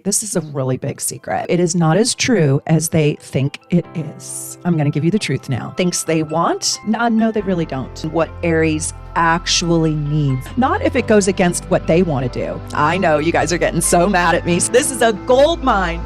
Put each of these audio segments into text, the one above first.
This is a really big secret. It is not as true as they think it is. I'm going to give you the truth now. Thinks they want? No, they really don't. What Aries actually needs. Not if it goes against what they want to do. I know you guys are getting so mad at me. This is a gold mine.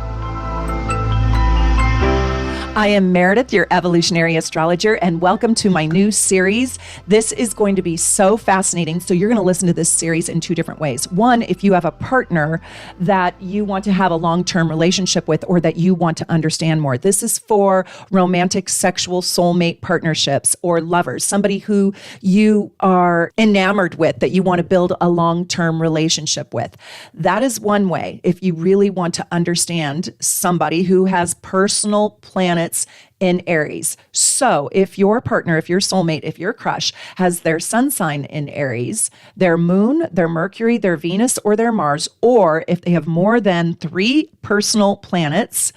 I am Meredith, your evolutionary astrologer, and welcome to my new series. This is going to be so fascinating. So you're going to listen to this series in two different ways. One, if you have a partner that you want to have a long-term relationship with or that you want to understand more. This is for romantic, sexual, soulmate partnerships or lovers, somebody who you are enamored with, that you want to build a long-term relationship with. That is one way if you really want to understand somebody who has personal planets in Aries. So if your partner, if your soulmate, if your crush has their sun sign in Aries, their moon, their Mercury, their Venus, or their Mars, or if they have more than 3 personal planets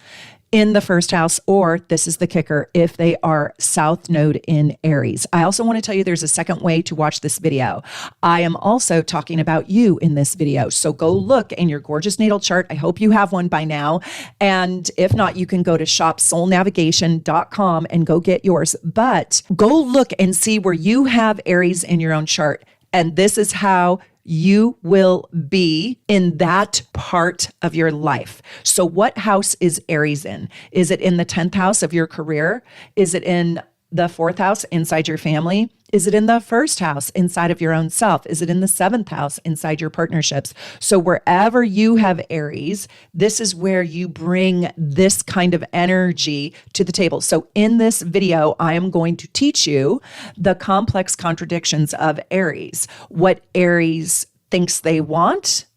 in the first house, or this is the kicker, if they are South Node in Aries. I also want to tell you there's a second way to watch this video. I am also talking about you in this video. So go look in your gorgeous natal chart. I hope you have one by now. And if not, you can go to shopsoulnavigation.com and go get yours. But go look and see where you have Aries in your own chart. And this is how you will be in that part of your life. So what house is Aries in? Is it in the 10th house of your career? Is it in the 4th house inside your family? Is it in the 1st house inside of your own self? Is it in the 7th house inside your partnerships? So wherever you have Aries, this is where you bring this kind of energy to the table. So in this video, I am going to teach you the complex contradictions of Aries, what Aries thinks they want,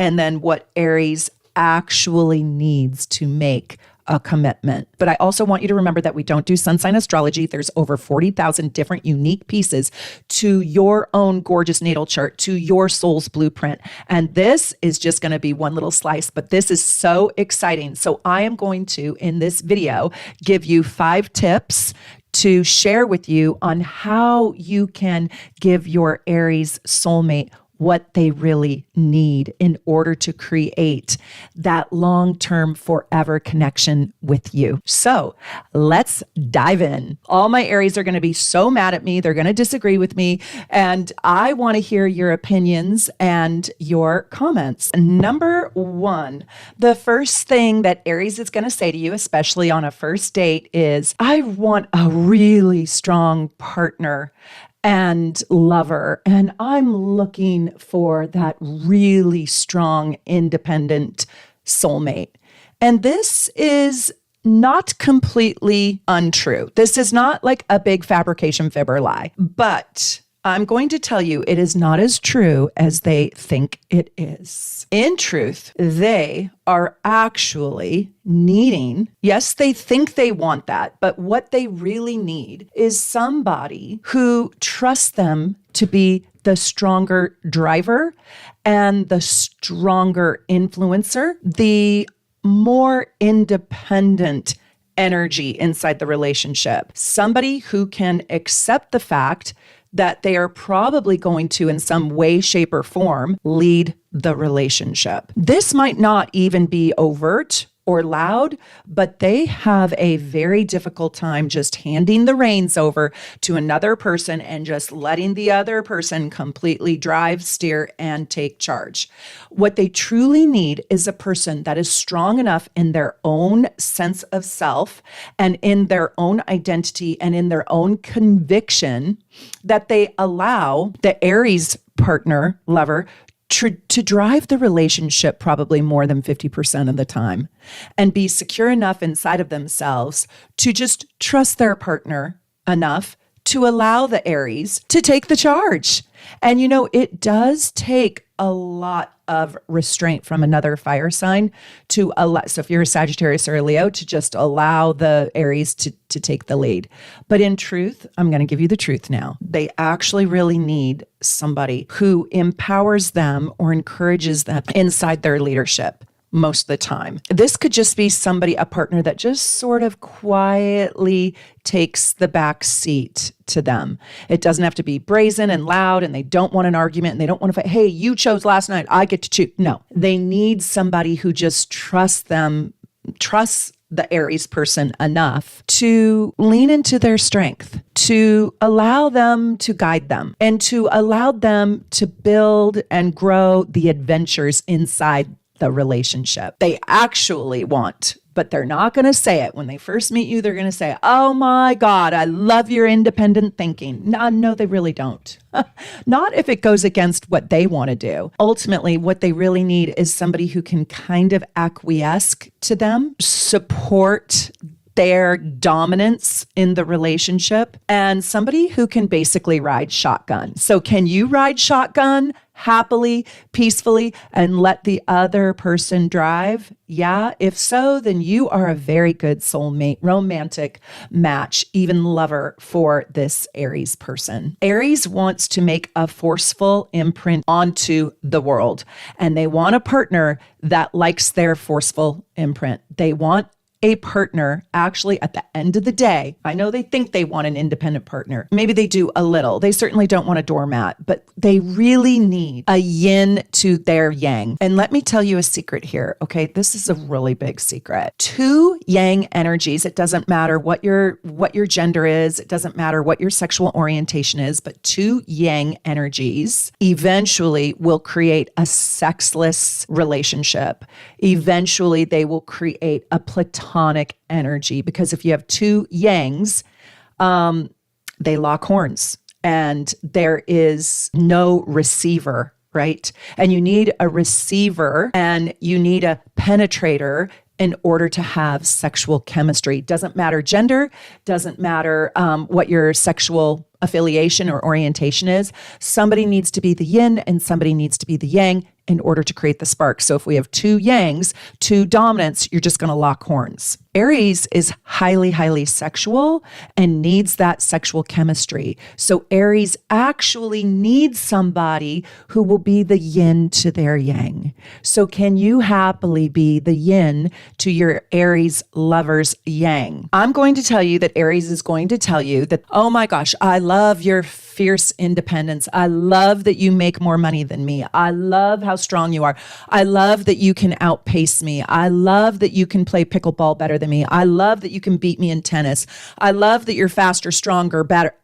and then what Aries actually needs to make a commitment. But I also want you to remember that we don't do sun sign astrology. There's over 40,000 different unique pieces to your own gorgeous natal chart, to your soul's blueprint. And this is just going to be one little slice, but this is so exciting. So I am going to, in this video, give you 5 tips to share with you on how you can give your Aries soulmate what they really need in order to create that long-term forever connection with you. So let's dive in. All my Aries are going to be so mad at me. They're going to disagree with me. And I want to hear your opinions and your comments. Number 1, the first thing that Aries is going to say to you, especially on a first date, is, I want a really strong partner and lover. And I'm looking for that really strong, independent soulmate. And this is not completely untrue. This is not like a big fabrication, fib, or lie, but I'm going to tell you it is not as true as they think it is. In truth, they are actually needing, yes, they think they want that, but what they really need is somebody who trusts them to be the stronger driver and the stronger influencer, the more independent energy inside the relationship. Somebody who can accept the fact that they are probably going to, in some way, shape, or form, lead the relationship. This might not even be overt or loud, but they have a very difficult time just handing the reins over to another person and just letting the other person completely drive, steer, and take charge. What they truly need is a person that is strong enough in their own sense of self and in their own identity and in their own conviction that they allow the Aries partner, lover, to drive the relationship probably more than 50% of the time and be secure enough inside of themselves to just trust their partner enough to allow the Aries to take the charge. And it does take a lot of restraint from another fire sign to allow, so if you're a Sagittarius or a Leo, to just allow the Aries to take the lead. But in truth, I'm going to give you the truth now. They actually really need somebody who empowers them or encourages them inside their leadership. most of the time. This could just be somebody, a partner that just sort of quietly takes the back seat to them. It doesn't have to be brazen and loud, and they don't want an argument and they don't want to fight. Hey, you chose last night, I get to choose. No, they need somebody who just trusts the Aries person enough to lean into their strength, to allow them to guide them, and to allow them to build and grow the adventures inside the relationship. They actually want, but they're not going to say it. When they first meet you, they're going to say, oh my God, I love your independent thinking. No, they really don't. Not if it goes against what they want to do. Ultimately, what they really need is somebody who can kind of acquiesce to them, support their dominance in the relationship, and somebody who can basically ride shotgun. So can you ride shotgun happily, peacefully, and let the other person drive? Yeah. If so, then you are a very good soulmate, romantic match, even lover for this Aries person. Aries wants to make a forceful imprint onto the world, and they want a partner that likes their forceful imprint. They want a partner, actually, at the end of the day, I know they think they want an independent partner. Maybe they do a little. They certainly don't want a doormat, but they really need a yin to their yang. And let me tell you a secret here, okay? This is a really big secret. Two yang energies, it doesn't matter what your gender is, it doesn't matter what your sexual orientation is, but two yang energies eventually will create a sexless relationship. Eventually, they will create a platonic energy, because if you have two yangs, they lock horns and there is no receiver, right? And you need a receiver and you need a penetrator in order to have sexual chemistry. Doesn't matter gender, doesn't matter what your sexual affiliation or orientation is. Somebody needs to be the yin and somebody needs to be the yang in order to create the spark. So if we have two yangs, two dominants, you're just going to lock horns. Aries is highly, highly sexual and needs that sexual chemistry. So Aries actually needs somebody who will be the yin to their yang. So can you happily be the yin to your Aries lover's yang? I'm going to tell you that Aries is going to tell you that, oh my gosh, I love your fierce independence. I love that you make more money than me. I love how strong you are. I love that you can outpace me. I love that you can play pickleball better than me. I love that you can beat me in tennis. I love that you're faster, stronger, better.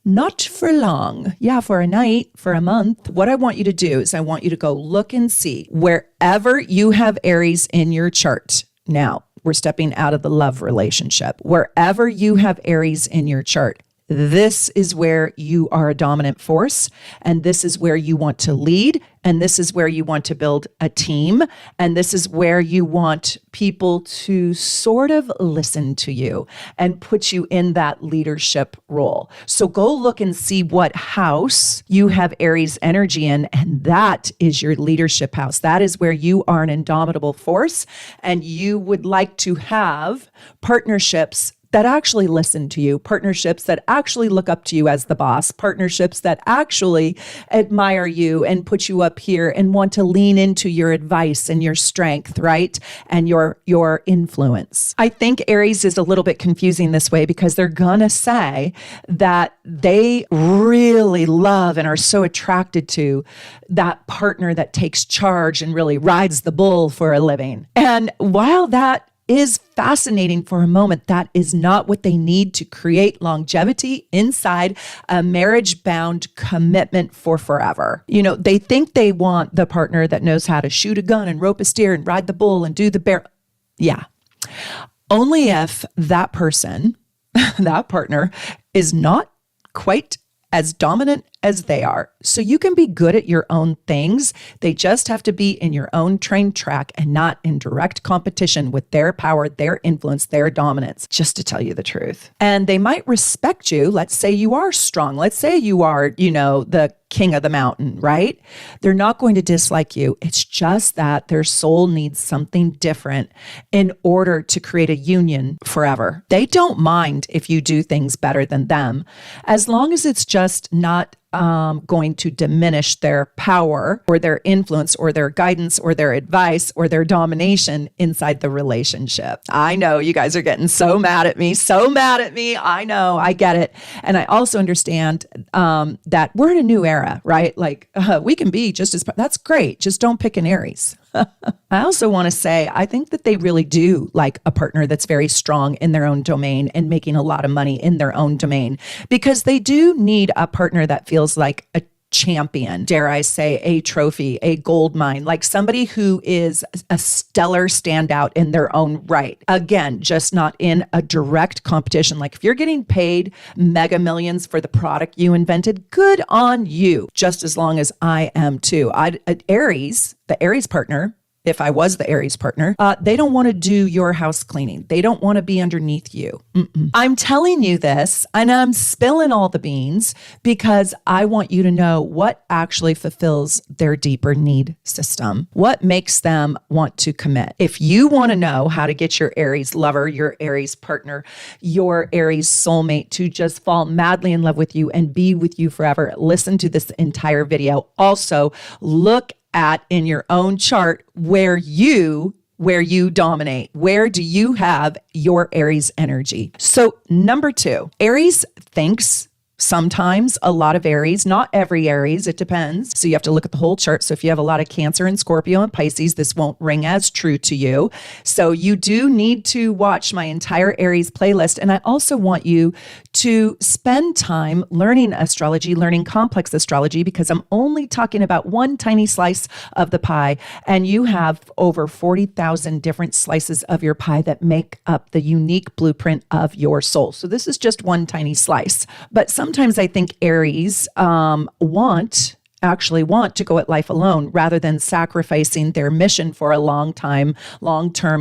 Not for long. Yeah, for a night, for a month. What I want you to do is I want you to go look and see wherever you have Aries in your chart. Now, we're stepping out of the love relationship. Wherever you have Aries in your chart, this is where you are a dominant force, and this is where you want to lead, and this is where you want to build a team, and this is where you want people to sort of listen to you and put you in that leadership role. So go look and see what house you have Aries energy in, and that is your leadership house. That is where you are an indomitable force, and you would like to have partnerships that actually listen to you, partnerships that actually look up to you as the boss, partnerships that actually admire you and put you up here and want to lean into your advice and your strength, right? And your influence. I think Aries is a little bit confusing this way because they're gonna say that they really love and are so attracted to that partner that takes charge and really rides the bull for a living. And while that is fascinating for a moment, that is not what they need to create longevity inside a marriage-bound commitment for forever. You know, they think they want the partner that knows how to shoot a gun and rope a steer and ride the bull and do the bear. Yeah. Only if that person, that partner, is not quite as dominant as they are. So you can be good at your own things. They just have to be in your own train track and not in direct competition with their power, their influence, their dominance, just to tell you the truth. And they might respect you. Let's say you are strong. Let's say you are, the king of the mountain, right? They're not going to dislike you. It's just that their soul needs something different in order to create a union forever. They don't mind if you do things better than them, as long as it's just not going to diminish their power or their influence or their guidance or their advice or their domination inside the relationship. I know you guys are getting so mad at me, I know, I get it. And I also understand that we're in a new era, right? Like we can be just as, that's great. Just don't pick an Aries. I also want to say, I think that they really do like a partner that's very strong in their own domain and making a lot of money in their own domain, because they do need a partner that feels like a champion, dare I say, a trophy, a gold mine, like somebody who is a stellar standout in their own right. Again, just not in a direct competition. Like if you're getting paid mega millions for the product you invented, good on you, just as long as I am too. The Aries partner, if I was the Aries partner, they don't want to do your house cleaning. They don't want to be underneath you. I'm telling you this, and I'm spilling all the beans because I want you to know what actually fulfills their deeper need system, what makes them want to commit. If you want to know how to get your Aries lover, your Aries partner, your Aries soulmate to just fall madly in love with you and be with you forever, listen to this entire video. Also, look at in your own chart where you dominate. Where do you have your Aries energy? So number 2, Aries thinks sometimes, a lot of Aries, not every Aries, it depends. So you have to look at the whole chart. So if you have a lot of Cancer and Scorpio and Pisces, this won't ring as true to you. So you do need to watch my entire Aries playlist. And I also want you to spend time learning astrology, learning complex astrology, because I'm only talking about one tiny slice of the pie. And you have over 40,000 different slices of your pie that make up the unique blueprint of your soul. So this is just one tiny slice. But sometimes I think Aries want to go at life alone rather than sacrificing their mission for a long-term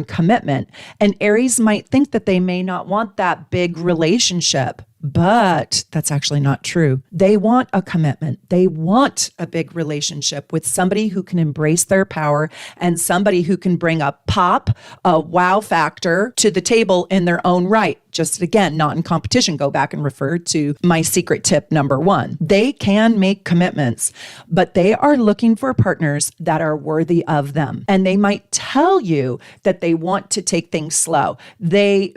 commitment. And Aries might think that they may not want that big relationship, but that's actually not true. They want a commitment. They want a big relationship with somebody who can embrace their power and somebody who can bring a pop, a wow factor to the table in their own right. Just again, not in competition. Go back and refer to my secret tip number 1. They can make commitments, but they are looking for partners that are worthy of them. And they might tell you that they want to take things slow. They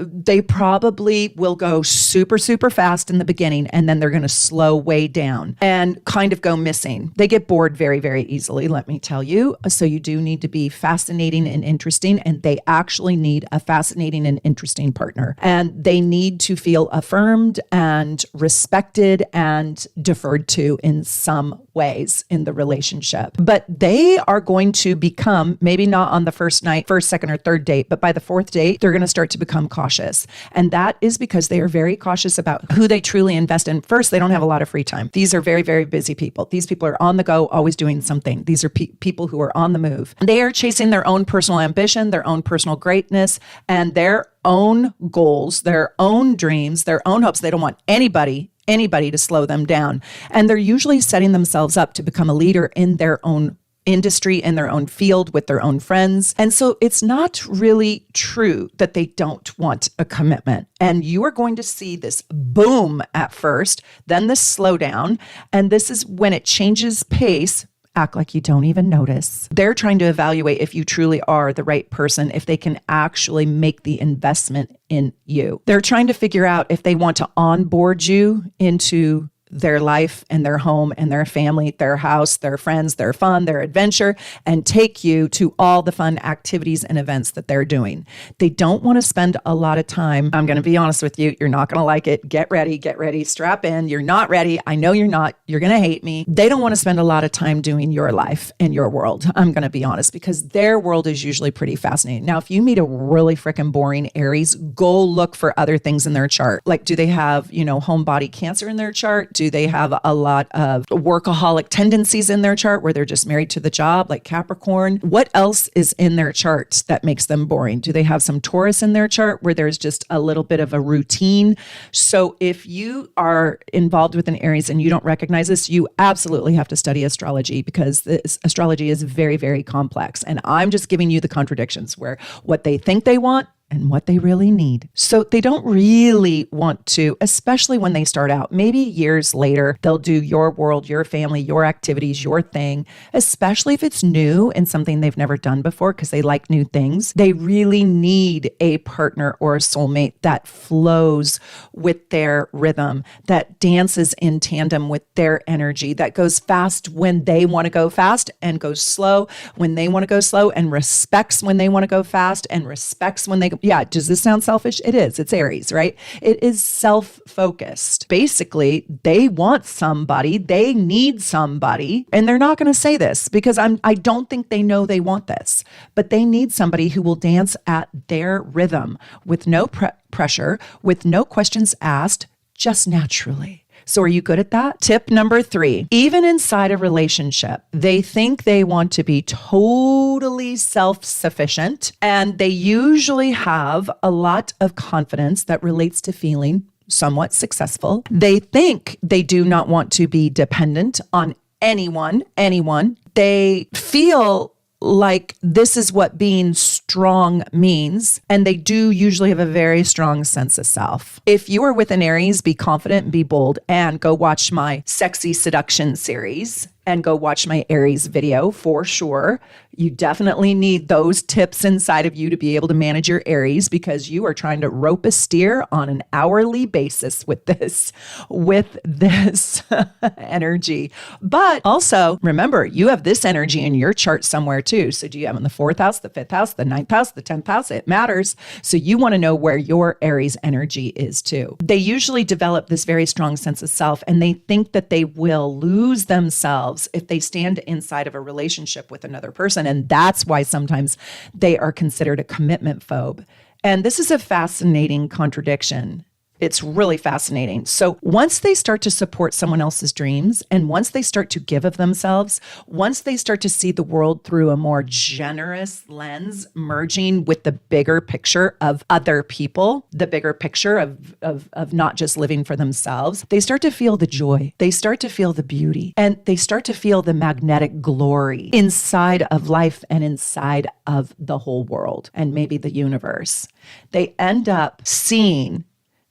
probably will go super, super fast in the beginning, and then they're going to slow way down and kind of go missing. They get bored very, very easily, let me tell you. So you do need to be fascinating and interesting, and they actually need a fascinating and interesting partner. And they need to feel affirmed and respected and deferred to in some ways in the relationship. But they are going to become, maybe not on the first night, first, second, or third date, but by the 4th date, they're going to start to become cautious. And that is because they are very cautious about who they truly invest in. First, they don't have a lot of free time. These are very, very busy people. These people are on the go, always doing something. These are people who are on the move. They are chasing their own personal ambition, their own personal greatness, and their own goals, their own dreams, their own hopes. They don't want anybody to slow them down. And they're usually setting themselves up to become a leader in their own industry, in their own field, with their own friends. And so it's not really true that they don't want a commitment. And you are going to see this boom at first, then this slowdown. And this is when it changes pace. Act like you don't even notice. They're trying to evaluate if you truly are the right person, if they can actually make the investment in you. They're trying to figure out if they want to onboard you into their life and their home and their family, their house, their friends, their fun, their adventure, and take you to all the fun activities and events that they're doing. They don't want to spend a lot of time. I'm going to be honest with you. You're not going to like it. Get ready, strap in. You're not ready. I know you're not. You're going to hate me. They don't want to spend a lot of time doing your life and your world. I'm going to be honest, because their world is usually pretty fascinating. Now, if you meet a really freaking boring Aries, go look for other things in their chart. Like, do they have, home body Cancer in their chart? Do they have a lot of workaholic tendencies in their chart where they're just married to the job, like Capricorn? What else is in their chart that makes them boring? Do they have some Taurus in their chart where there's just a little bit of a routine? So if you are involved with an Aries and you don't recognize this, you absolutely have to study astrology, because this astrology is very, very complex. And I'm just giving you the contradictions where what they think they want and what they really need. So they don't really want to, especially when they start out. Maybe years later, they'll do your world, your family, your activities, your thing, especially if it's new and something they've never done before because they like new things. They really need a partner or a soulmate that flows with their rhythm, that dances in tandem with their energy, that goes fast when they want to go fast and goes slow when they want to go slow, and respects when they want to go fast and respects when they go. Yeah, does this sound selfish? It is. It's Aries, right? It is self-focused. Basically, they want somebody, they need somebody, and they're not going to say this because I don't think they know they want this, but they need somebody who will dance at their rhythm with no pressure, with no questions asked, just naturally. So are you good at that? Tip number 3, even inside a relationship, they think they want to be totally self-sufficient, and they usually have a lot of confidence that relates to feeling somewhat successful. They think they do not want to be dependent on anyone. They feel like this is what being strong means. And they do usually have a very strong sense of self. If you are with an Aries, be confident and be bold, and go watch my Sexy Seduction series and go watch my Aries video for sure. You definitely need those tips inside of you to be able to manage your Aries, because you are trying to rope a steer on an hourly basis with this energy. But also remember, you have this energy in your chart somewhere too. So do you have in the 4th house, the 5th house, the 9th house, the 10th house? It matters. So you want to know where your Aries energy is too. They usually develop this very strong sense of self, and they think that they will lose themselves if they stand inside of a relationship with another person. And that's why sometimes they are considered a commitment phobe. And this is a fascinating contradiction. It's really fascinating. So once they start to support someone else's dreams, and once they start to give of themselves, once they start to see the world through a more generous lens, merging with the bigger picture of other people, the bigger picture of not just living for themselves, they start to feel the joy. They start to feel the beauty, and they start to feel the magnetic glory inside of life and inside of the whole world and maybe the universe. They end up seeing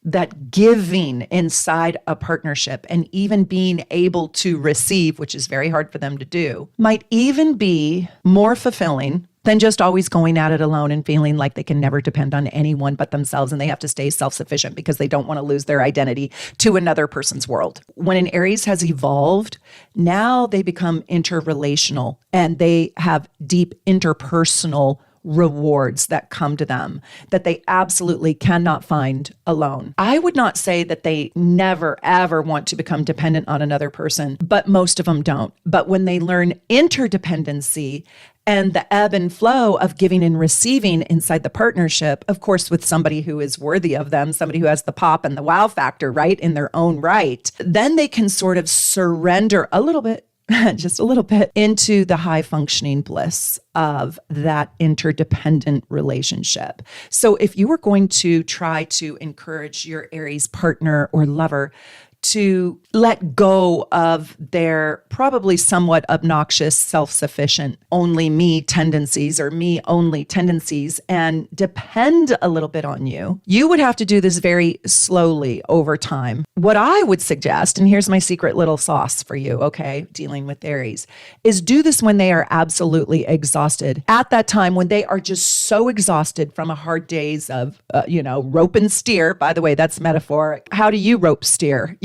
that giving inside a partnership and even being able to receive, which is very hard for them to do, might even be more fulfilling than just always going at it alone and feeling like they can never depend on anyone but themselves, and they have to stay self-sufficient because they don't want to lose their identity to another person's world. When an Aries has evolved, now they become interrelational, and they have deep interpersonal rewards that come to them that they absolutely cannot find alone. I would not say that they never, ever want to become dependent on another person, but most of them don't. But when they learn interdependency and the ebb and flow of giving and receiving inside the partnership, of course, with somebody who is worthy of them, somebody who has the pop and the wow factor, right, in their own right, then they can sort of surrender a little bit, just a little bit, into the high functioning bliss of that interdependent relationship. So if you were going to try to encourage your Aries partner or lover to let go of their probably somewhat obnoxious, self-sufficient, only me tendencies or me only tendencies and depend a little bit on you, you would have to do this very slowly over time. What I would suggest, and here's my secret little sauce for you, okay, dealing with Aries, is do this when they are absolutely exhausted. At that time, when they are just so exhausted from a hard days of, rope and steer. By the way, that's metaphoric. How do you rope steer?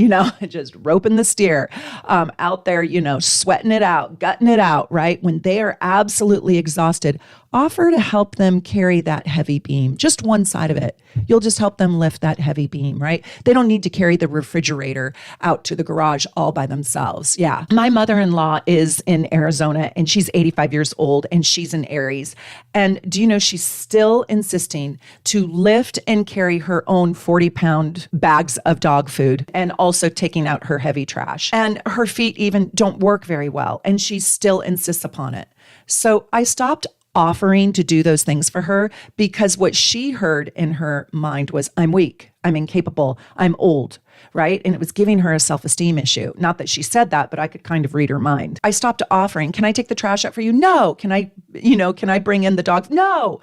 Just roping the steer out there, sweating it out, gutting it out, right? When they are absolutely exhausted, offer to help them carry that heavy beam, just one side of it. You'll just help them lift that heavy beam, right? They don't need to carry the refrigerator out to the garage all by themselves. Yeah. My mother-in-law is in Arizona, and she's 85 years old, and she's an Aries. And do you know, she's still insisting to lift and carry her own 40-pound bags of dog food, and also taking out her heavy trash. And her feet even don't work very well, and she still insists upon it. So I stopped offering to do those things for her, because what she heard in her mind was, I'm weak, I'm incapable, I'm old. right? And it was giving her a self-esteem issue. Not that she said that, but I could kind of read her mind. I stopped offering, can I take the trash out for you? No. Can I bring in the dogs? No.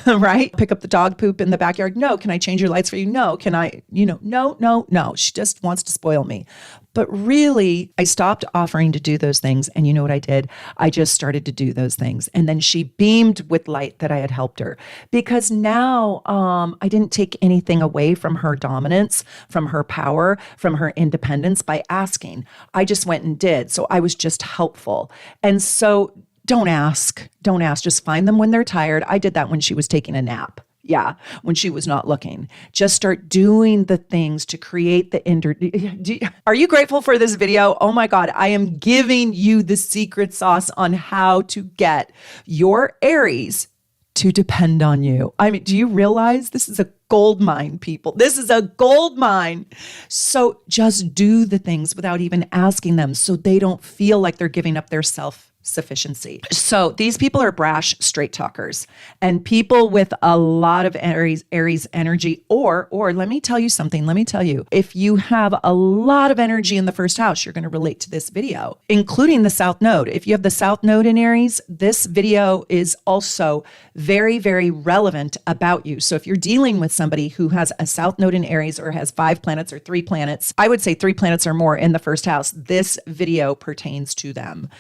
Right? Pick up the dog poop in the backyard? No. Can I change your lights for you? No. Can I, no. She just wants to spoil me. But really, I stopped offering to do those things. And you know what I did? I just started to do those things. And then she beamed with light that I had helped her, because now I didn't take anything away from her dominance, from her power, from her independence by asking. I just went and did. So I was just helpful. And so don't ask. Just find them when they're tired. I did that when she was taking a nap. Yeah, when she was not looking. Just start doing the things to create the Are you grateful for this video? Oh my God, I am giving you the secret sauce on how to get your Aries to depend on you. I mean, do you realize this is a gold mine, people? This is a gold mine. So just do the things without even asking them, so they don't feel like they're giving up their self-sufficiency. So these people are brash, straight talkers, and people with a lot of Aries energy, or let me tell you something. Let me tell you, if you have a lot of energy in the first house, you're going to relate to this video, including the South Node. If you have the South Node in Aries, this video is also very, very relevant about you. So if you're dealing with somebody who has a South Node in Aries or has 5 planets or 3 planets, I would say 3 planets or more in the first house, this video pertains to them.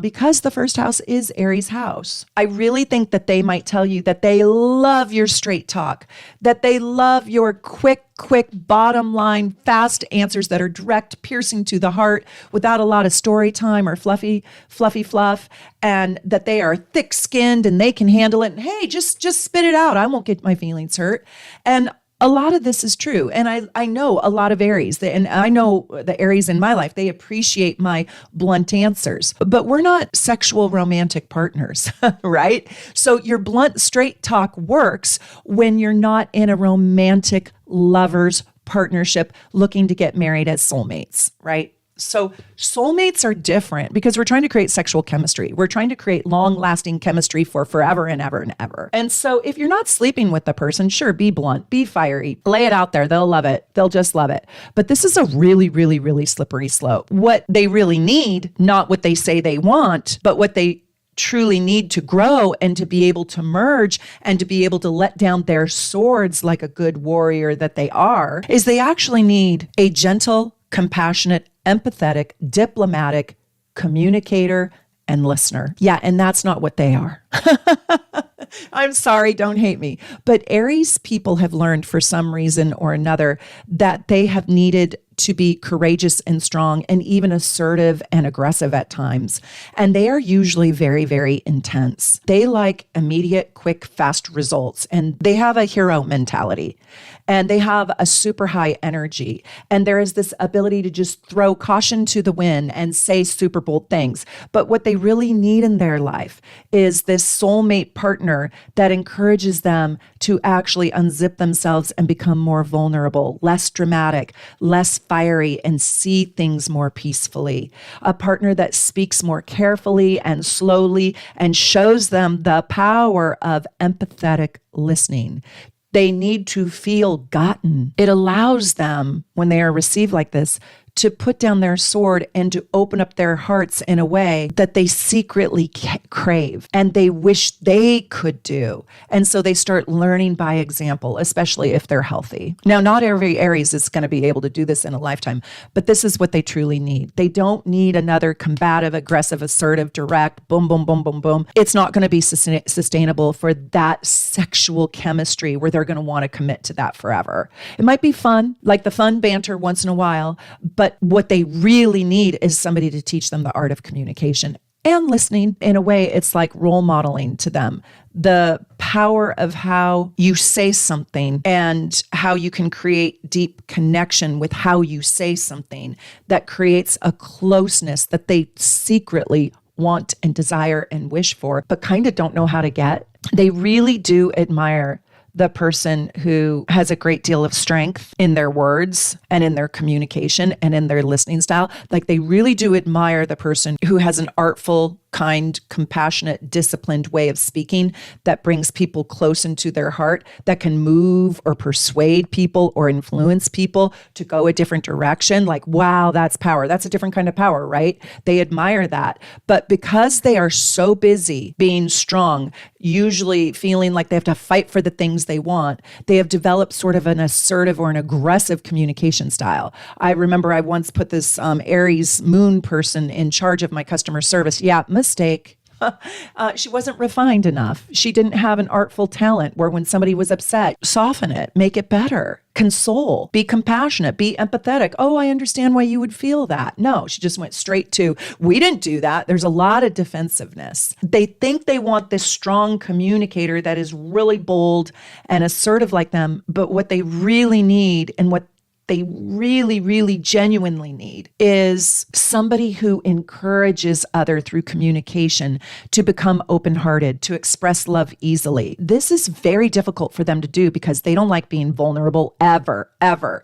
Because the first house is Aries house. I really think that they might tell you that they love your straight talk, that they love your quick bottom line, fast answers that are direct, piercing to the heart without a lot of story time or fluffy fluff, and that they are thick-skinned and they can handle it. And hey, just spit it out. I won't get my feelings hurt. And a lot of this is true. And I know a lot of Aries, and I know the Aries in my life, they appreciate my blunt answers, but we're not sexual romantic partners, right? So your blunt, straight talk works when you're not in a romantic lovers partnership looking to get married as soulmates, right? So soulmates are different because we're trying to create sexual chemistry. We're trying to create long-lasting chemistry for forever and ever and ever. And so if you're not sleeping with the person, sure, be blunt, be fiery, lay it out there. They'll love it. They'll just love it. But this is a really, really, really slippery slope. What they really need, not what they say they want, but what they truly need to grow and to be able to merge and to be able to let down their swords like a good warrior that they are, is they actually need a gentle, compassionate, empathetic, diplomatic communicator and listener. Yeah, and that's not what they are. I'm sorry, don't hate me. But Aries people have learned for some reason or another that they have needed to be courageous and strong and even assertive and aggressive at times. And they are usually very, very intense. They like immediate, quick, fast results. And they have a hero mentality. And they have a super high energy. And there is this ability to just throw caution to the wind and say super bold things. But what they really need in their life is this soulmate partner that encourages them to actually unzip themselves and become more vulnerable, less dramatic, less fiery, and see things more peacefully. A partner that speaks more carefully and slowly and shows them the power of empathetic listening. They need to feel gotten. It allows them, when they are received like this, to put down their sword and to open up their hearts in a way that they secretly crave and they wish they could do. And so they start learning by example, especially if they're healthy. Now, not every Aries is going to be able to do this in a lifetime, but this is what they truly need. They don't need another combative, aggressive, assertive, direct, boom, boom, boom, boom, boom. It's not going to be sustainable for that sexual chemistry where they're going to want to commit to that forever. It might be fun, like the fun banter once in a while, but what they really need is somebody to teach them the art of communication and listening. In a way, it's like role modeling to them. The power of how you say something and how you can create deep connection with how you say something that creates a closeness that they secretly want and desire and wish for, but kind of don't know how to get. They really do admire the person who has a great deal of strength in their words and in their communication and in their listening style. Like they really do admire the person who has an artful kind, compassionate, disciplined way of speaking that brings people close into their heart, that can move or persuade people or influence people to go a different direction. Like, wow, that's power. That's a different kind of power, right? They admire that. But because they are so busy being strong, usually feeling like they have to fight for the things they want, they have developed sort of an assertive or an aggressive communication style. I remember I once put this Aries moon person in charge of my customer service. Yeah, mistake. She wasn't refined enough. She didn't have an artful talent where when somebody was upset, soften it, make it better, console, be compassionate, be empathetic. Oh, I understand why you would feel that. No, she just went straight to, we didn't do that. There's a lot of defensiveness. They think they want this strong communicator that is really bold and assertive like them, but what they really need and what they really, really genuinely need is somebody who encourages other through communication to become open-hearted, to express love easily. This is very difficult for them to do because they don't like being vulnerable ever.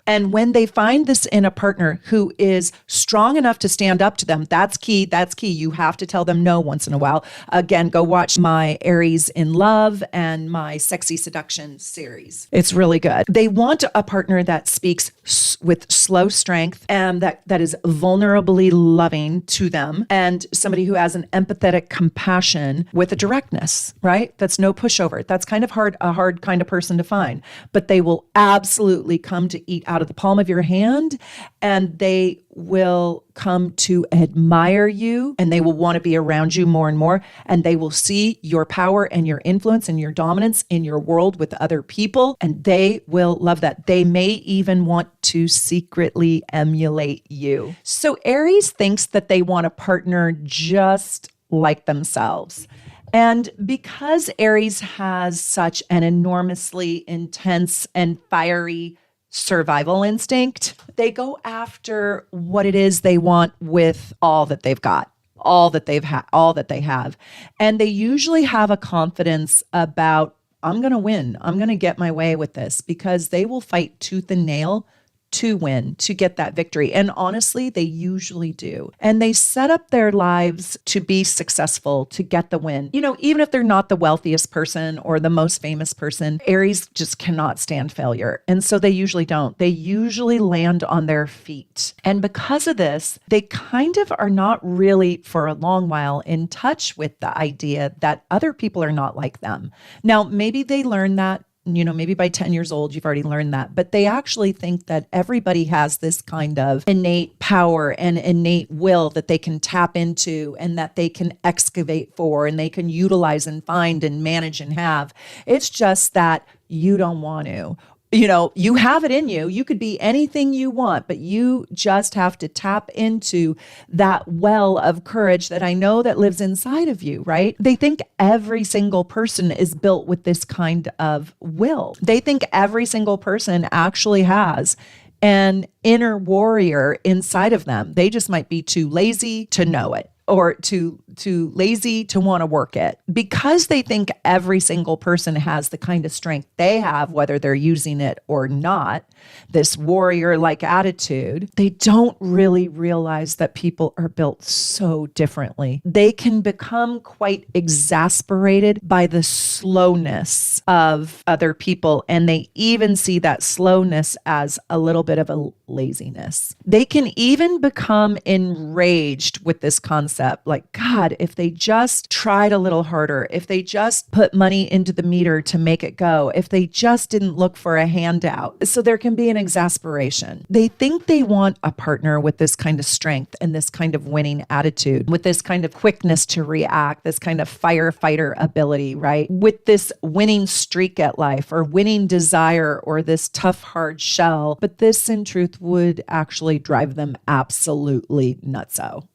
And when they find this in a partner who is strong enough to stand up to them, that's key. That's key. You have to tell them no once in a while. Again, go watch my Aries in Love and my Sexy Seduction series. It's really good. They want a partner that speaks with slow strength and that is vulnerably loving to them, and somebody who has an empathetic compassion with a directness, right? That's no pushover. That's kind of a hard kind of person to find, but they will absolutely come to eat out of the palm of your hand, and they will come to admire you, and they will want to be around you more and more, and they will see your power and your influence and your dominance in your world with other people, and they will love that. They may even want to secretly emulate you. So Aries thinks that they want a partner just like themselves. And because Aries has such an enormously intense and fiery survival instinct, they go after what it is they want with all that they've got, all that they have. And they usually have a confidence about, I'm going to win. I'm going to get my way with this, because they will fight tooth and nail to win, to get that victory. And honestly, they usually do. And they set up their lives to be successful, to get the win. You know, even if they're not the wealthiest person or the most famous person, Aries just cannot stand failure. And so they usually don't. They usually land on their feet. And because of this, they kind of are not really, for a long while, in touch with the idea that other people are not like them. Now, maybe they learn that. You know, maybe by 10 years old, you've already learned that, but they actually think that everybody has this kind of innate power and innate will that they can tap into and that they can excavate for and they can utilize and find and manage and have. It's just that you don't want to. You know, you have it in you. You could be anything you want, but you just have to tap into that well of courage that I know that lives inside of you, right? They think every single person is built with this kind of will. They think every single person actually has an inner warrior inside of them. They just might be too lazy to know it, or too lazy to want to work it. Because they think every single person has the kind of strength they have, whether they're using it or not, this warrior-like attitude, they don't really realize that people are built so differently. They can become quite exasperated by the slowness of other people, and they even see that slowness as a little bit of a laziness. They can even become enraged with this concept, like, God, if they just tried a little harder, if they just put money into the meter to make it go, if they just didn't look for a handout. So there can be an exasperation. They think they want a partner with this kind of strength and this kind of winning attitude, with this kind of quickness to react, this kind of firefighter ability, right? With this winning streak at life, or winning desire, or this tough, hard shell. But this, in truth, would actually drive them absolutely nutso.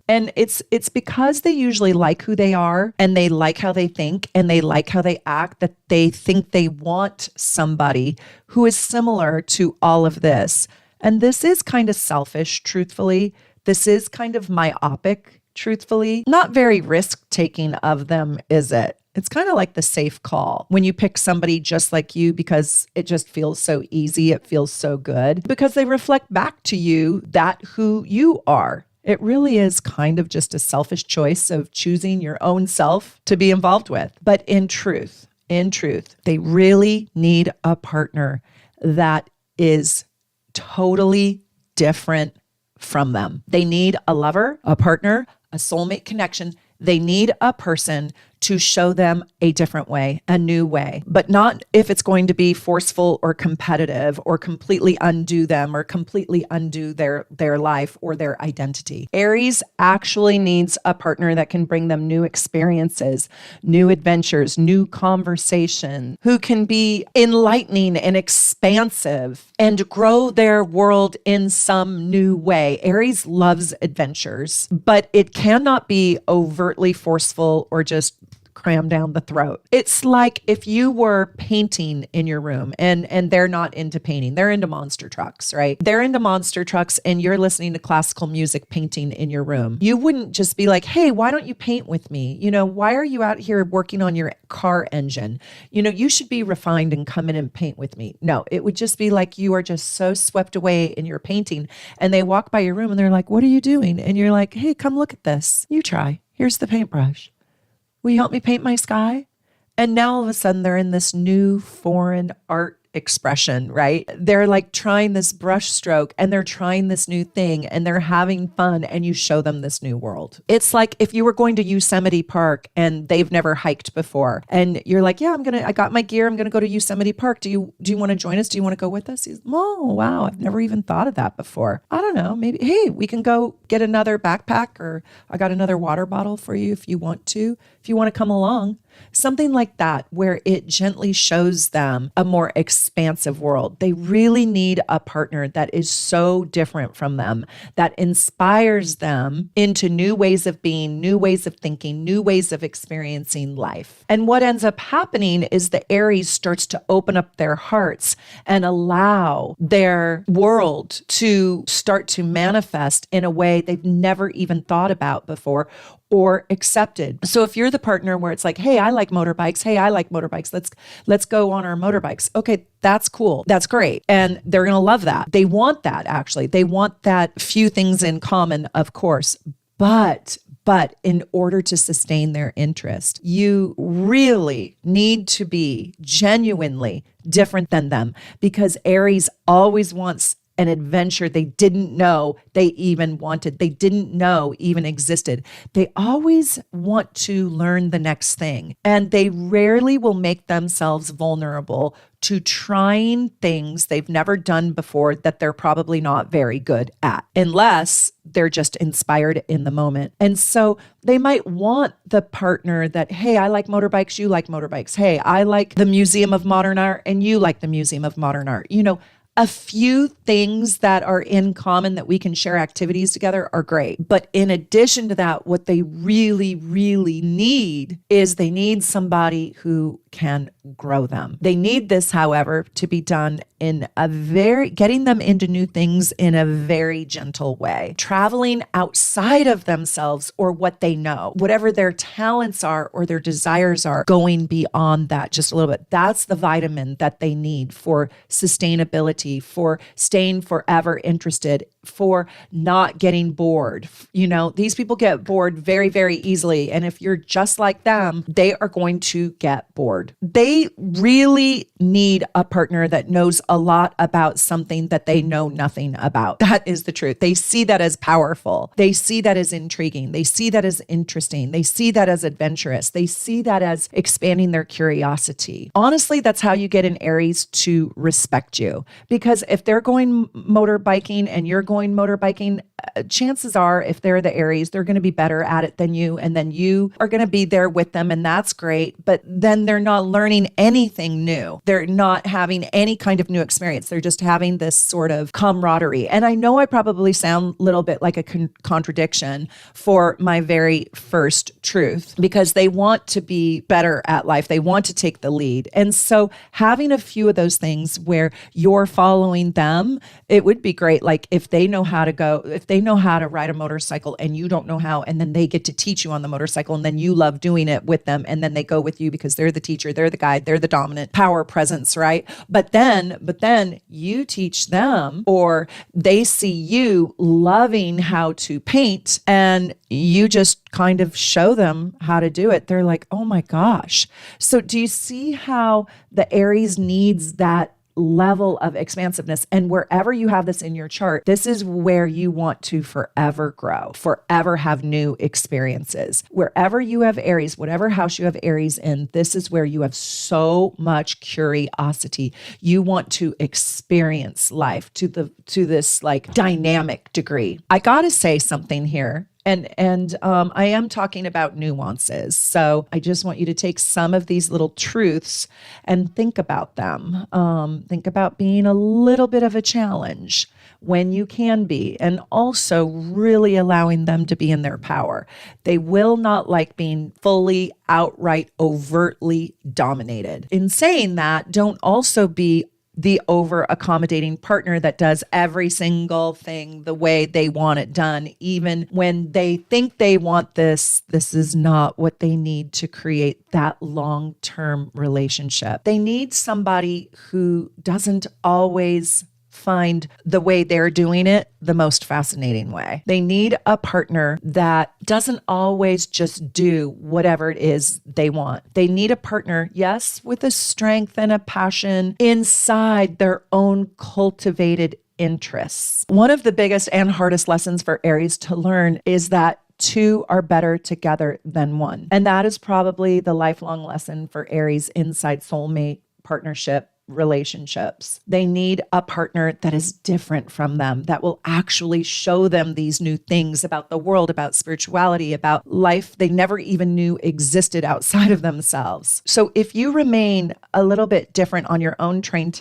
And it's because they usually like who they are, and they like how they think, and they like how they act, that they think they want somebody who is similar to all of this. And this is kind of selfish, truthfully. This is kind of myopic, truthfully. Not very risk-taking of them, is it? It's kind of like the safe call when you pick somebody just like you, because it just feels so easy. It feels so good because they reflect back to you that who you are. It really is kind of just a selfish choice of choosing your own self to be involved with. But in truth, they really need a partner that is totally different from them. They need a lover, a partner, a soulmate connection. They need a person to show them a different way, a new way, but not if it's going to be forceful or competitive or completely undo them or completely undo their life or their identity. Aries actually needs a partner that can bring them new experiences, new adventures, new conversation, who can be enlightening and expansive and grow their world in some new way. Aries loves adventures, but it cannot be overtly forceful or just cram down the throat. It's like if you were painting in your room and they're not into painting, they're into monster trucks, right? They're into monster trucks and you're listening to classical music painting in your room. You wouldn't just be like, hey, why don't you paint with me? Why are you out here working on your car engine? You should be refined and come in and paint with me. No, it would just be like you are just so swept away in your painting and they walk by your room and they're like, what are you doing? And you're like, hey, come look at this. You try. Here's the paintbrush. Will you help me paint my sky? And now all of a sudden they're in this new foreign art expression, right? They're like trying this brush stroke and they're trying this new thing and they're having fun and you show them this new world. It's like if you were going to Yosemite Park and they've never hiked before and you're like, yeah, I got my gear. I'm going to go to Yosemite Park. Do you want to join us? Do you want to go with us? He's, oh, wow. I've never even thought of that before. I don't know. Maybe, hey, we can go get another backpack or I got another water bottle for you if you want to come along. Something like that, where it gently shows them a more expansive world. They really need a partner that is so different from them, that inspires them into new ways of being, new ways of thinking, new ways of experiencing life. And what ends up happening is the Aries starts to open up their hearts and allow their world to start to manifest in a way they've never even thought about before or accepted. So if you're the partner where it's like, hey, I like motorbikes. Hey, I like motorbikes. Let's go on our motorbikes. Okay, that's cool. That's great. And they're going to love that. They want that, actually. They want that few things in common, of course. But in order to sustain their interest, you really need to be genuinely different than them, because Aries always wants an adventure they didn't know they even wanted, they didn't know even existed. They always want to learn the next thing, and they rarely will make themselves vulnerable to trying things they've never done before that they're probably not very good at, unless they're just inspired in the moment. And so they might want the partner that, hey, I like motorbikes, you like motorbikes. Hey, I like the Museum of Modern Art and you like the Museum of Modern Art. A few things that are in common that we can share activities together are great. But in addition to that, what they really, really need is they need somebody who can grow them. They need this, however, to be done in getting them into new things in a very gentle way, traveling outside of themselves or what they know, whatever their talents are or their desires are, going beyond that just a little bit. That's the vitamin that they need for sustainability, for staying forever interested, for not getting bored. These people get bored very, very easily. And if you're just like them, they are going to get bored. They really need a partner that knows a lot about something that they know nothing about. That is the truth. They see that as powerful. They see that as intriguing. They see that as interesting. They see that as adventurous. They see that as expanding their curiosity. Honestly, that's how you get an Aries to respect you. Because if they're going motorbiking and you're going motorbiking, chances are, if they're the Aries, they're going to be better at it than you. And then you are going to be there with them. And that's great. But then they're not learning anything new. They're not having any kind of new experience. They're just having this sort of camaraderie. And I know I probably sound a little bit like a contradiction for my very first truth, because they want to be better at life. They want to take the lead. And so having a few of those things where you're following them, it would be great. Like if they they know how to go, if they know how to ride a motorcycle and you don't know how, and then they get to teach you on the motorcycle, and then you love doing it with them, and then they go with you because they're the teacher, they're the guide, they're the dominant power presence, right? But then you teach them, or they see you loving how to paint, and you just kind of show them how to do it. They're like, oh my gosh. So do you see how the Aries needs that level of expansiveness? And wherever you have this in your chart, this is where you want to forever grow, forever have new experiences. Wherever you have Aries, whatever house you have Aries in, this is where you have so much curiosity. You want to experience life to this like dynamic degree. I got to say something here. And I am talking about nuances. So I just want you to take some of these little truths and think about them. Think about being a little bit of a challenge when you can be, and also really allowing them to be in their power. They will not like being fully, outright, overtly dominated. In saying that, don't also be the over accommodating partner that does every single thing the way they want it done. Even when they think they want this is not what they need to create that long-term relationship. They need somebody who doesn't always find the way they're doing it the most fascinating way. They need a partner that doesn't always just do whatever it is they want. They need a partner, yes, with a strength and a passion inside their own cultivated interests. One of the biggest and hardest lessons for Aries to learn is that two are better together than one. And that is probably the lifelong lesson for Aries inside soulmate partnership relationships. They need a partner that is different from them, that will actually show them these new things about the world, about spirituality, about life they never even knew existed outside of themselves. So if you remain a little bit different on your own train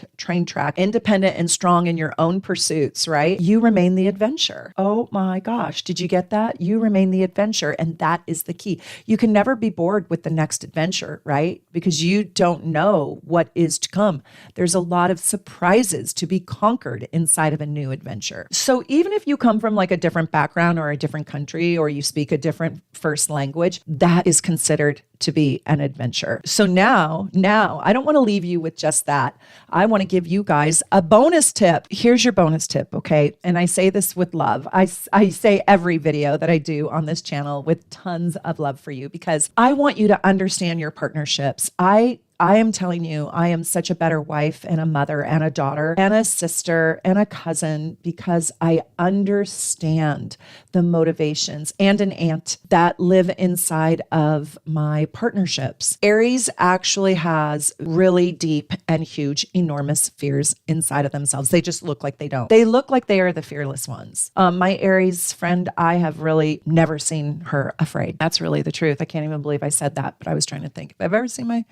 track, independent and strong in your own pursuits, right? You remain the adventure. Oh my gosh, did you get that? You remain the adventure, and that is the key. You can never be bored with the next adventure, right? Because you don't know what is to come. There's a lot of surprises to be conquered inside of a new adventure. So even if you come from like a different background or a different country, or you speak a different first language, that is considered to be an adventure. So now, I don't want to leave you with just that. I want to give you guys a bonus tip. Here's your bonus tip, okay? And I say this with love. I say every video that I do on this channel with tons of love for you, because I want you to understand your partnerships. I am telling you, I am such a better wife and a mother and a daughter and a sister and a cousin, because I understand the motivations, and an aunt that live inside of my partnerships. Aries actually has really deep and huge, enormous fears inside of themselves. They just look like they don't. They look like they are the fearless ones. My Aries friend, I have really never seen her afraid. That's really the truth. I can't even believe I said that, but I was trying to think. Have I ever seen my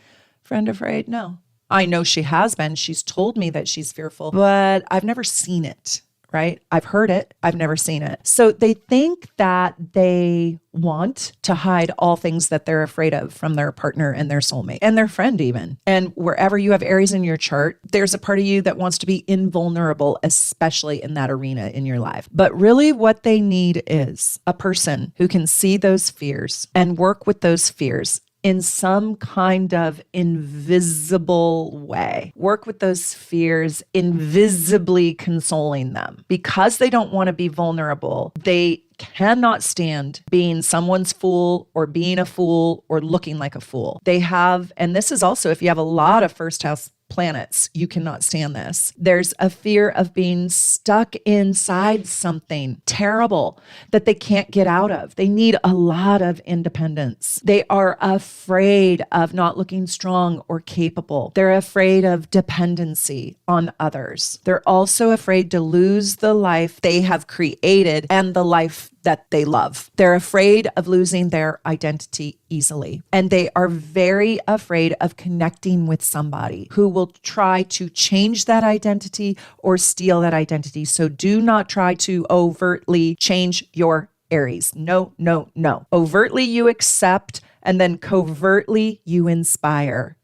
friend afraid? No. I know she has been. She's told me that she's fearful, but I've never seen it, right? I've heard it. I've never seen it. So they think that they want to hide all things that they're afraid of from their partner and their soulmate and their friend even. And wherever you have Aries in your chart, there's a part of you that wants to be invulnerable, especially in that arena in your life. But really what they need is a person who can see those fears and work with those fears in some kind of invisible way. Work with those fears, invisibly consoling them. Because they don't want to be vulnerable, they cannot stand being someone's fool, or being a fool, or looking like a fool. They have, and this is also if you have a lot of first house planets, you cannot stand this. There's a fear of being stuck inside something terrible that they can't get out of. They need a lot of independence. They are afraid of not looking strong or capable. They're afraid of dependency on others. They're also afraid to lose the life they have created and the life that they love. They're afraid of losing their identity easily. And they are very afraid of connecting with somebody who will try to change that identity or steal that identity. So do not try to overtly change your Aries. No, no, no. Overtly you accept, and then covertly you inspire.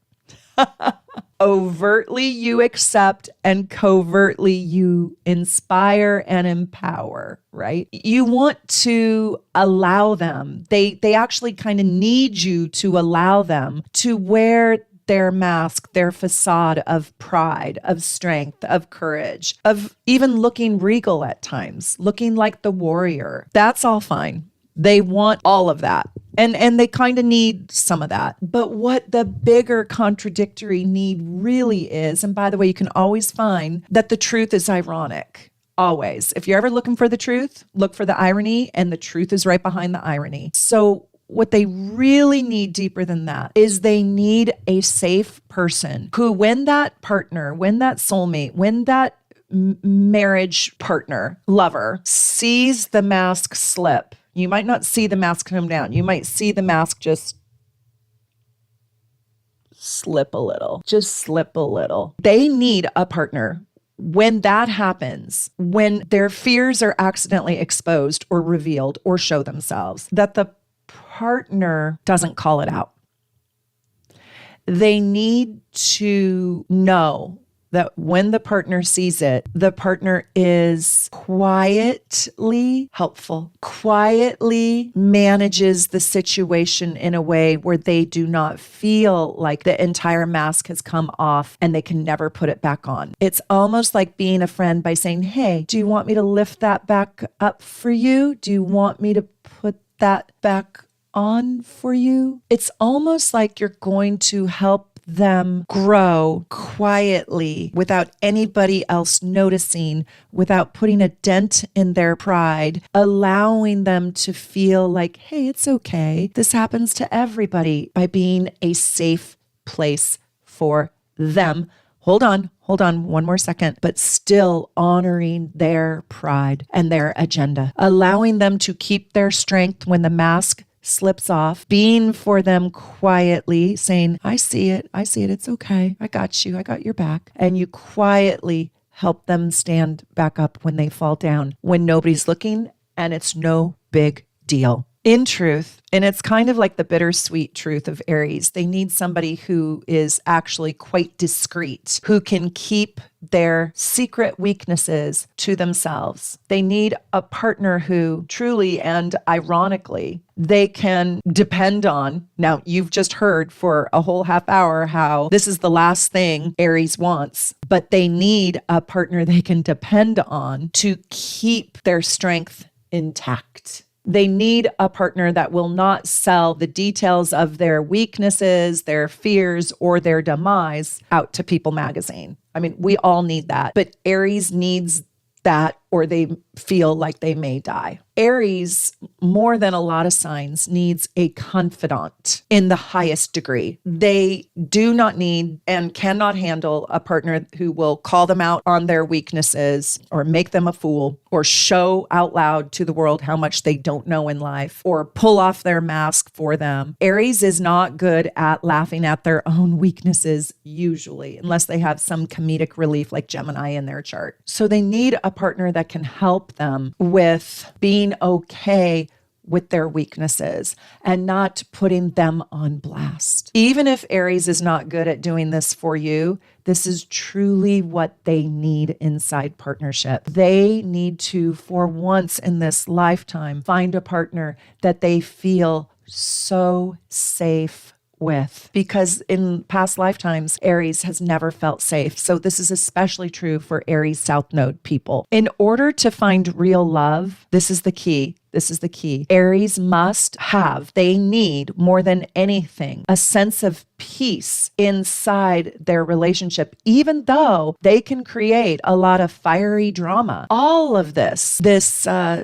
overtly you accept and covertly you inspire and empower, right? You want to allow them. They actually kind of need you to allow them to wear their mask, their facade of pride, of strength, of courage, of even looking regal at times, looking like the warrior. That's all fine. They want all of that. And they kind of need some of that. But what the bigger contradictory need really is, and by the way, you can always find that the truth is ironic. Always. If you're ever looking for the truth, look for the irony, and the truth is right behind the irony. So what they really need deeper than that is they need a safe person who, when that partner, when that soulmate, when that marriage partner, lover, sees the mask slip, you might not see the mask come down. You might see the mask just slip a little, just slip a little. They need a partner. When that happens, when their fears are accidentally exposed or revealed or show themselves, that the partner doesn't call it out. They need to know that when the partner sees it, the partner is quietly helpful, quietly manages the situation in a way where they do not feel like the entire mask has come off and they can never put it back on. It's almost like being a friend by saying, hey, do you want me to lift that back up for you? Do you want me to put that back on for you? It's almost like you're going to help them grow quietly without anybody else noticing, without putting a dent in their pride, allowing them to feel like, hey, it's okay. This happens to everybody, by being a safe place for them. Hold on one more second, but still honoring their pride and their agenda, allowing them to keep their strength when the mask slips off, being for them quietly, saying, I see it, it's okay, I got you, I got your back. And you quietly help them stand back up when they fall down, when nobody's looking, and it's no big deal. In truth, and it's kind of like the bittersweet truth of Aries, they need somebody who is actually quite discreet, who can keep their secret weaknesses to themselves. They need a partner who truly and ironically they can depend on. Now, you've just heard for a whole half hour how this is the last thing Aries wants, but they need a partner they can depend on to keep their strength intact. They need a partner that will not sell the details of their weaknesses, their fears, or their demise out to People magazine. I mean, we all need that, but Aries needs that or they feel like they may die. Aries, more than a lot of signs, needs a confidant in the highest degree. They do not need and cannot handle a partner who will call them out on their weaknesses or make them a fool or show out loud to the world how much they don't know in life or pull off their mask for them. Aries is not good at laughing at their own weaknesses usually, unless they have some comedic relief like Gemini in their chart. So they need a partner that can help them with being okay with their weaknesses and not putting them on blast. Even if Aries is not good at doing this for you, this is truly what they need inside partnership. They need to, for once in this lifetime, find a partner that they feel so safe with, because in past lifetimes, Aries has never felt safe. So this is especially true for Aries South Node people. In order to find real love, this is the key. Aries must have, they need more than anything, a sense of peace inside their relationship, even though they can create a lot of fiery drama. All of this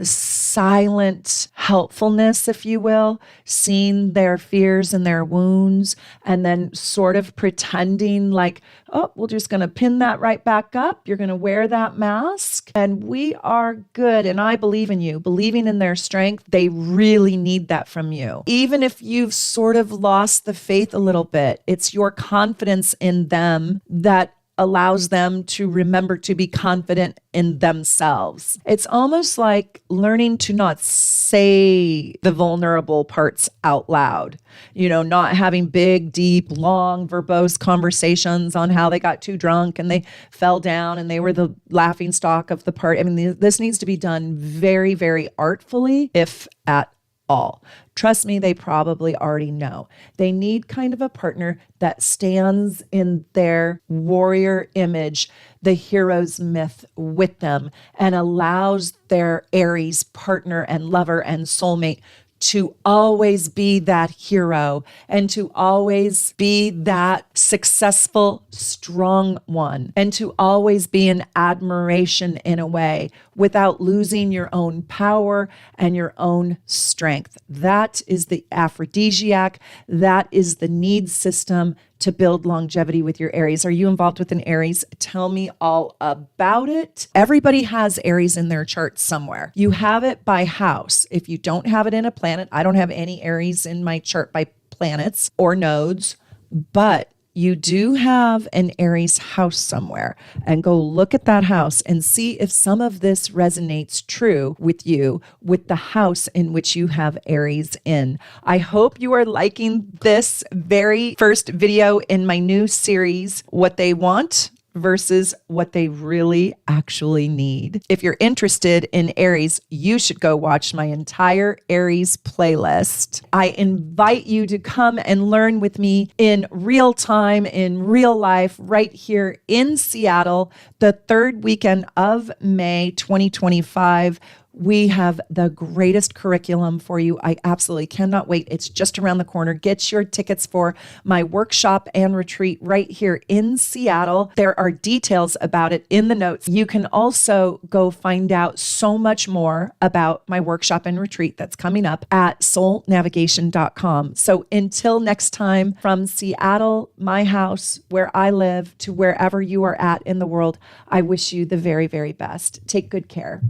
silent helpfulness, if you will, seeing their fears and their wounds, and then sort of pretending like, oh, we're just going to pin that right back up. You're going to wear that mask and we are good. And I believe in you, believing in their strength. They really need that from you. Even if you've sort of lost the faith a little bit, it's your confidence in them that allows them to remember to be confident in themselves. It's almost like learning to not say the vulnerable parts out loud, not having big, deep, long, verbose conversations on how they got too drunk and they fell down and they were the laughing stock of the party. I mean, this needs to be done very, very artfully, if at all. Trust me, they probably already know. They need kind of a partner that stands in their warrior image, the hero's myth with them, and allows their Aries partner and lover and soulmate to always be that hero and to always be that successful, strong one, and to always be an admiration in a way without losing your own power and your own strength. That is the aphrodisiac. That is the need system to build longevity with your Aries. Are you involved with an Aries? Tell me all about it. Everybody has Aries in their chart somewhere. You have it by house. If you don't have it in a planet, I don't have any Aries in my chart by planets or nodes, but you do have an Aries house somewhere, and go look at that house and see if some of this resonates true with you, with the house in which you have Aries in. I hope you are liking this very first video in my new series, What They Want versus what they really actually need. If you're interested in Aries, you should go watch my entire Aries playlist. I invite you to come and learn with me in real time, in real life, right here in Seattle, the third weekend of May 2025. We have the greatest curriculum for you. I absolutely cannot wait. It's just around the corner. Get your tickets for my workshop and retreat right here in Seattle. There are details about it in the notes. You can also go find out so much more about my workshop and retreat that's coming up at teamsoulnavigation.com. So until next time, from Seattle, my house, where I live, to wherever you are at in the world, I wish you the very, very best. Take good care.